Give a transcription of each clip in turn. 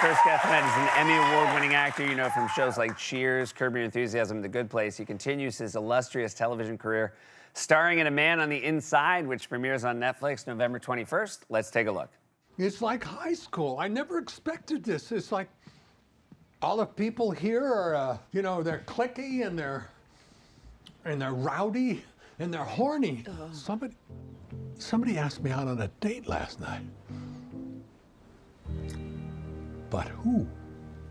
first guest tonight is an Emmy Award-winning actor you know from shows like Cheers, Curb Your Enthusiasm, and The Good Place. He continues his illustrious television career, starring in A Man on the Inside, which premieres on Netflix November 21st. Let's take a look. It's like high school. I never expected this. It's like all the people here are, they're cliquey and they're rowdy and they're horny. Somebody asked me out on a date last night. But who?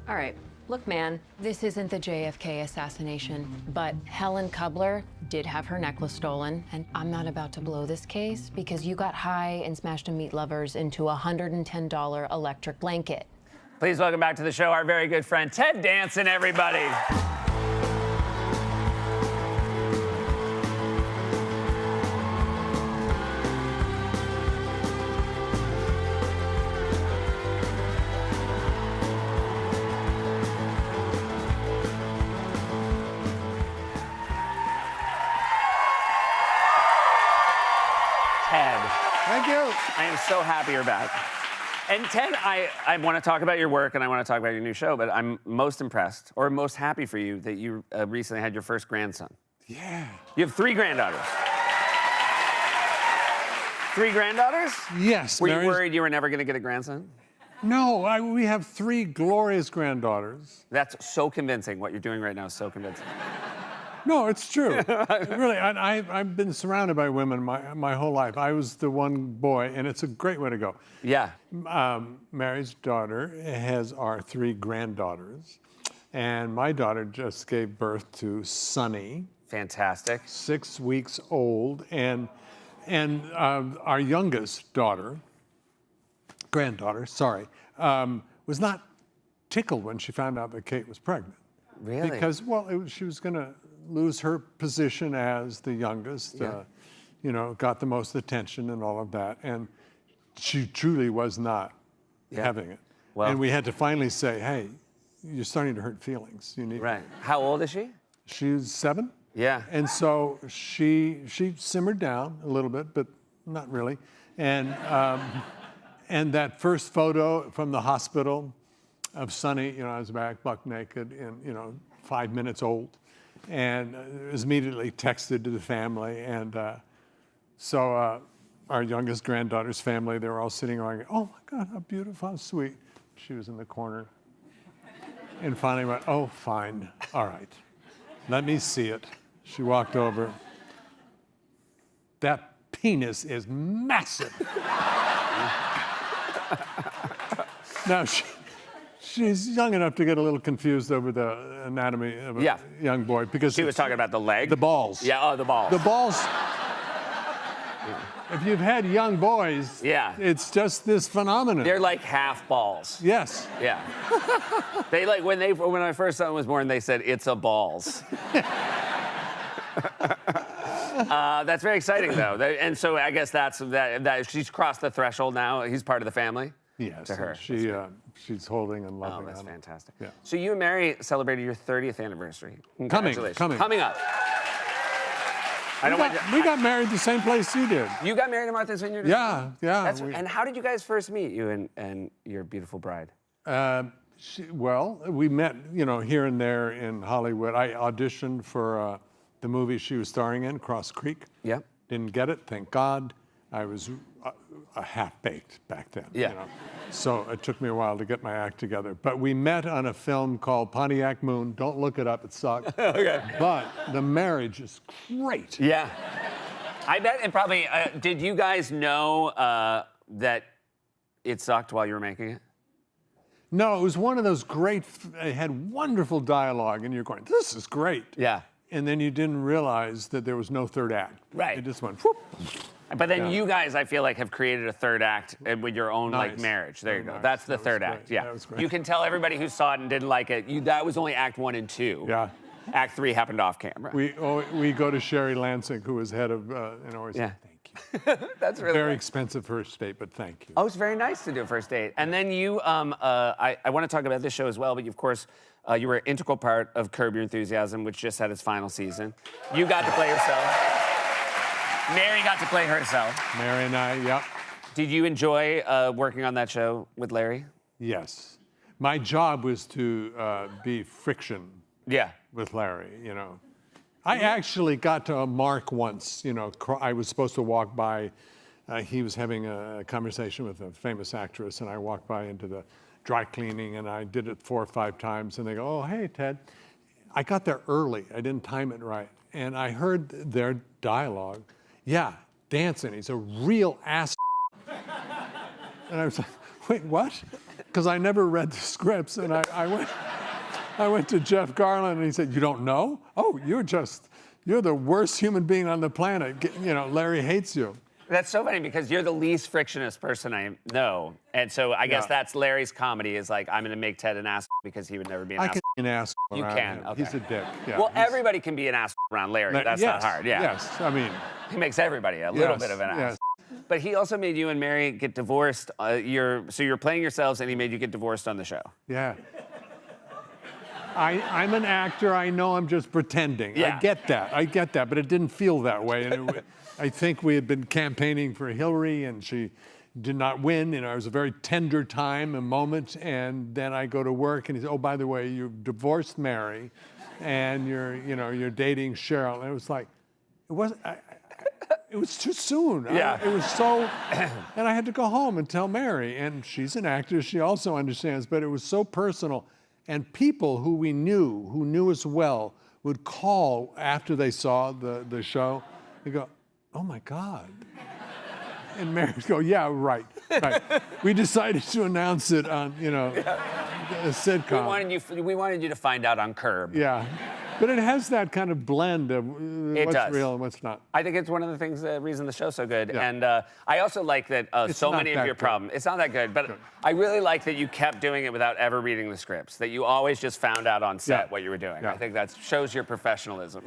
All right, look, man, this isn't the JFK assassination, but Helen Kubler did have her necklace stolen, and I'm not about to blow this case because you got high and smashed a meat lovers into a $110 electric blanket. Please welcome back to the show our very good friend, Ted Danson, everybody. Thank you. I am so happy you're back. And Ted, I want to talk about your work and I want to talk about your new show, but I'm most impressed or most happy for you that you recently had your first grandson. Yeah. You have 3 granddaughters. 3 granddaughters? Yes. Were you worried you were never going to get a grandson? No, we have 3 glorious granddaughters. That's so convincing. What you're doing right now is so convincing. No, it's true. Really, I've been surrounded by women my whole life. I was the one boy, and it's a great way to go. Yeah. Mary's daughter has our 3 granddaughters, and my daughter just gave birth to Sunny. Fantastic. 6 weeks old, and our youngest granddaughter, was not tickled when she found out that Kate was pregnant. Really? Because, she was going to lose her position as the youngest, got the most attention and all of that. And she truly was not having it. Well, and we had to finally say, hey, you're starting to hurt feelings. You need. Right. How old is she? She's 7. Yeah. And so she simmered down a little bit, but not really. And that first photo from the hospital of Sunny, I was back buck naked and, 5 minutes old. And it was immediately texted to the family. And so our youngest granddaughter's family, they were all sitting around, oh my God, how beautiful, how sweet. She was in the corner. And finally went, oh, fine, all right, let me see it. She walked over. That penis is massive. Now, she's young enough to get a little confused over the anatomy of a young boy because she was talking about the leg. The balls. Yeah, the balls. The balls. If you've had young boys, it's just this phenomenon. They're like half balls. Yes. Yeah. They when my first son was born, they said it's a balls. That's very exciting though. And so I guess that she's crossed the threshold now. He's part of the family. Yes, to her. She's holding and loving. Oh, that's fantastic. Yeah. So you and Mary celebrated your 30th anniversary. Coming up. We got married the same place you did. You got married in Martha's Vineyard? Yeah. And how did you guys first meet, you and your beautiful bride? We met, here and there in Hollywood. I auditioned for the movie she was starring in, Cross Creek. Yep. Didn't get it, thank God. I was a half-baked back then. Yeah. So it took me a while to get my act together. But we met on a film called Pontiac Moon. Don't look it up, it sucked. Okay. But the marriage is great. Yeah. I bet, and probably, did you guys know that it sucked while you were making it? No, it was one of those great, it had wonderful dialogue, and you're going, this is great. Yeah. And then you didn't realize that there was no third act. Right. It just went, whoop. But then you guys, I feel like, have created a third act with your own marriage. There you go. Nice. That's the third act. Yeah. That was great. You can tell everybody who saw it and didn't like it. That was only Act 1 and 2. Yeah. Act 3 happened off camera. We go to Sherry Lansing, who was head of, always Yeah. thank you. That's really very nice. Expensive first date, but thank you. Oh, it's very nice to do a first date. And then you, I want to talk about this show as well, but of course, you were an integral part of Curb Your Enthusiasm, which just had its final season. You got to play yourself. Mary got to play herself. Mary and I, yep. Did you enjoy working on that show with Larry? Yes. my job was to be friction Yeah. with Larry, you know. I actually got to a mark once, you know, I was supposed to walk by, he was having a conversation with a famous actress, and I walked by into the dry cleaning, and I did it 4 or 5 times, and they go, oh, hey, Ted. I got there early, I didn't time it right, and I heard their dialogue. Yeah, dancing, he's a real ass. And I was like, wait, what? Because I never read the scripts, and I went to Jeff Garlin, and he said, you don't know? Oh, you're the worst human being on the planet. You know, Larry hates you. That's so funny because you're the least frictionless person I know. And so I guess that's Larry's comedy is like, I'm going to make Ted an ass because he would never be an ass. I can be an ass. You can, him. okay. He's a dick. Yeah, Well, everybody can be an ass around Larry. That's not hard, yeah. Yes, I mean. He makes everybody a little bit of an ass. Yes. But he also made you and Mary get divorced. So you're playing yourselves and he made you get divorced on the show. Yeah. I'm an actor. I know I'm just pretending. Yeah. I get that, but it didn't feel that way. And I think we had been campaigning for Hillary, and she did not win. You know, it was a very tender time, a moment, and then I go to work, and he said, "Oh, by the way, you've divorced Mary, and you're dating Cheryl." And it was like, it was too soon. Yeah. It was so, and I had to go home and tell Mary, and she's an actor. She also understands, but it was so personal. And people who knew us well, would call after they saw the show. They go, oh my God. And Mary would go, yeah, right. We decided to announce it on, a sitcom. We wanted you to find out on Curb. Yeah. But it has that kind of blend of what's real and what's not. I think it's one of the reason the show's so good. Yeah. And I also like that so many of your problems, it's not that good, but I really like that you kept doing it without ever reading the scripts, that you always just found out on set what you were doing. Yeah. I think that shows your professionalism.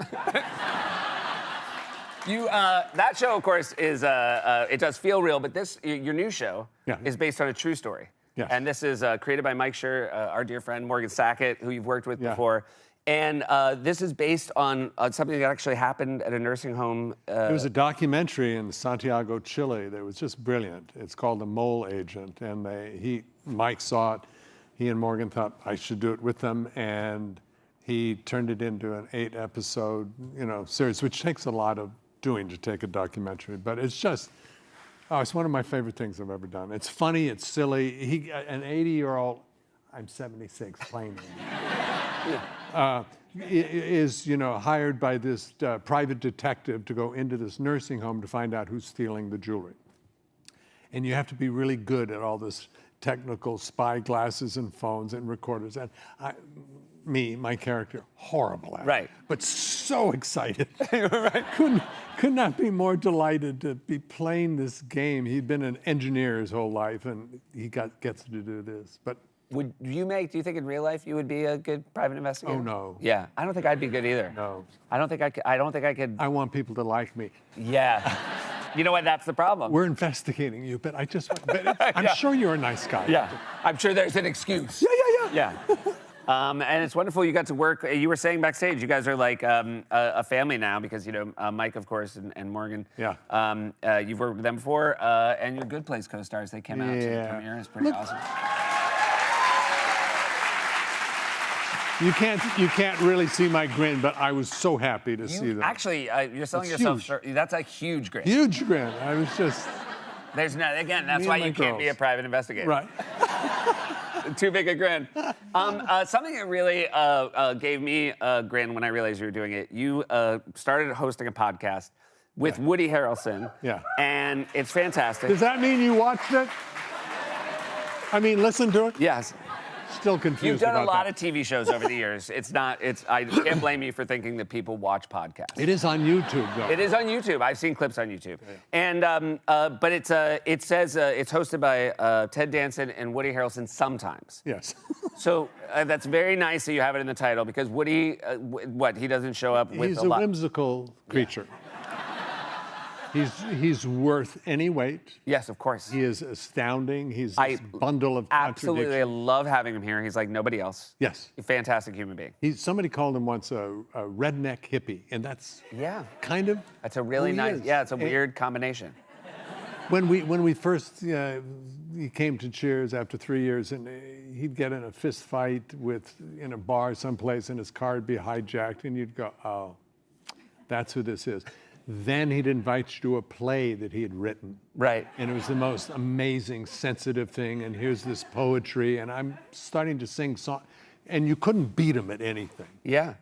That show, of course, is it does feel real, but your new show is based on a true story. Yes. And this is created by Mike Schur, our dear friend Morgan Sackett, who you've worked with before. And this is based on something that actually happened at a nursing home. It was a documentary in Santiago, Chile that was just brilliant. It's called The Mole Agent, and Mike saw it. He and Morgan thought I should do it with them, and he turned it into an 8-episode, series, which takes a lot of doing to take a documentary. But it's just, it's one of my favorite things I've ever done. It's funny, it's silly. An 80-year-old, I'm 76, playing him. Is hired by this private detective to go into this nursing home to find out who's stealing the jewelry. And you have to be really good at all this technical spy glasses and phones and recorders. And my character, horrible at it, but so excited. Could not be more delighted to be playing this game. He'd been an engineer his whole life, and he gets to do this. But do you think in real life you would be a good private investigator? Oh, no. Yeah, I don't think I'd be good either. No. I don't think I could. I want people to like me. Yeah. You know what? That's the problem. We're investigating you, but I'm sure you're a nice guy. Yeah. I'm sure there's an excuse. Yeah. And it's wonderful you got to work. You were saying backstage, you guys are like a family now because, Mike, of course, and Morgan. Yeah. You've worked with them before, and your Good Place co-stars, they came out to the premiere. It's pretty awesome. You can't really see my grin, but I was so happy to see them. Actually, you're selling yourself. That's a huge grin. Huge grin. I was just. There's no. Again, that's why you can't be a private investigator. Right. Too big a grin. Something that really gave me a grin when I realized you were doing it. You started hosting a podcast with Woody Harrelson. Yeah. And it's fantastic. Does that mean you watched it? I mean, listen to it? Yes. Still confused. You've done about a lot that. of TV shows over the years. I can't blame you for thinking that people watch podcasts. It is on YouTube, though. It is on YouTube. I've seen clips on YouTube. And but it says it's hosted by Ted Danson and Woody Harrelson sometimes. Yes. So that's very nice that you have it in the title because Woody, he doesn't show up with He's a lot. whimsical creature. He's worth any weight. Yes, of course. He is astounding. He's this bundle of Absolutely, I contradictions. love having him here. He's like nobody else. Yes. A fantastic human being. Somebody called him once a redneck hippie, and that's kind of That's a really who he nice. is. Yeah, it's a weird combination. when we first he came to Cheers after 3 years, and he'd get in a fist fight in a bar someplace, and his car would be hijacked, and you'd go, oh, that's who this is. Then he'd invite you to a play that he had written. Right. And it was the most amazing, sensitive thing. And here's this poetry, and I'm starting to sing songs. And you couldn't beat him at anything. Yeah.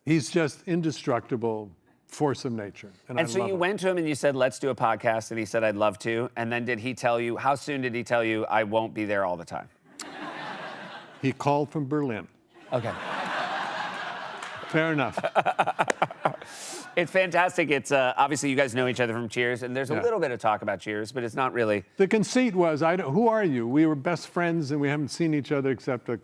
He's just indestructible force of nature. And I so love you it. went to him and you said, let's do a podcast. And he said, I'd love to. And then did he tell you, how soon did he tell you, I won't be there all the time? He called from Berlin. Okay. Fair enough. It's fantastic. It's obviously you guys know each other from Cheers, and there's a Yeah. little bit of talk about Cheers, but it's not really. The conceit was, who are you? We were best friends, and we haven't seen each other except a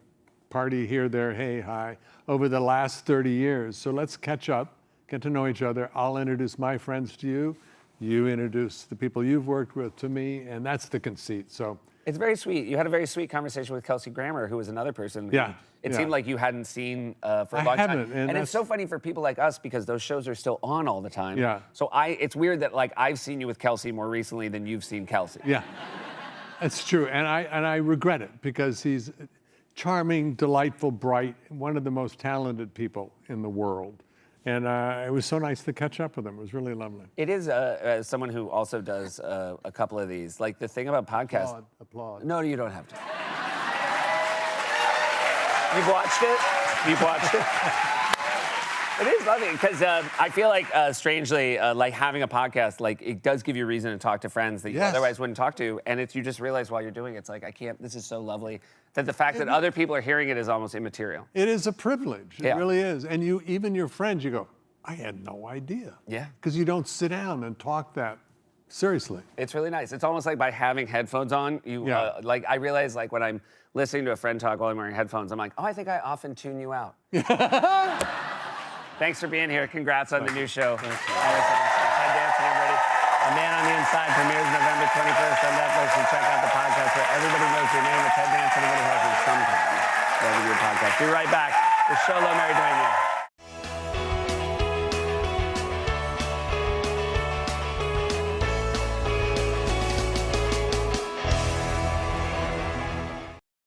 party here, there, hey, hi, over the last 30 years. So let's catch up, get to know each other. I'll introduce my friends to you. You introduce the people you've worked with to me, and that's the conceit. So It's very sweet. You had a very sweet conversation with Kelsey Grammer, who was another person. Yeah, It yeah. seemed like you hadn't seen for a I long haven't, time. and it's that's- so funny for people like us because those shows are still on all the time. Yeah. So it's weird that like I've seen you with Kelsey more recently than you've seen Kelsey. yeah, that's true. And I regret it because he's charming, delightful, bright, one of the most talented people in the world. And it was so nice to catch up with him. It was really lovely. It is as someone who also does a couple of these. Like the thing about podcasts. Applaud. No, you don't have to. You've watched it? You've watched it? It is lovely because I feel like, strangely, like having a podcast, like it does give you a reason to talk to friends that you Yes. otherwise wouldn't talk to, and you just realize while you're doing it, it's like I can't. This is so lovely that the fact that other people are hearing it is almost immaterial. It is a privilege. It Yeah. really is. And even your friends, you go, I had no idea. Yeah. Because you don't sit down and talk that seriously. It's really nice. It's almost like by having headphones on, you Yeah. like. I realize like when I'm listening to a friend talk while I'm wearing headphones, I'm like, oh, I think I often tune you out. Thanks for being here. Congrats on the new show. Ted Danson, everybody. A Man on the Inside premieres November 21st on Netflix. And check out the podcast where everybody knows your name. The Ted Danson, everybody has it sometime. Wherever your podcast. Be right back with Sholo Mary Dueña.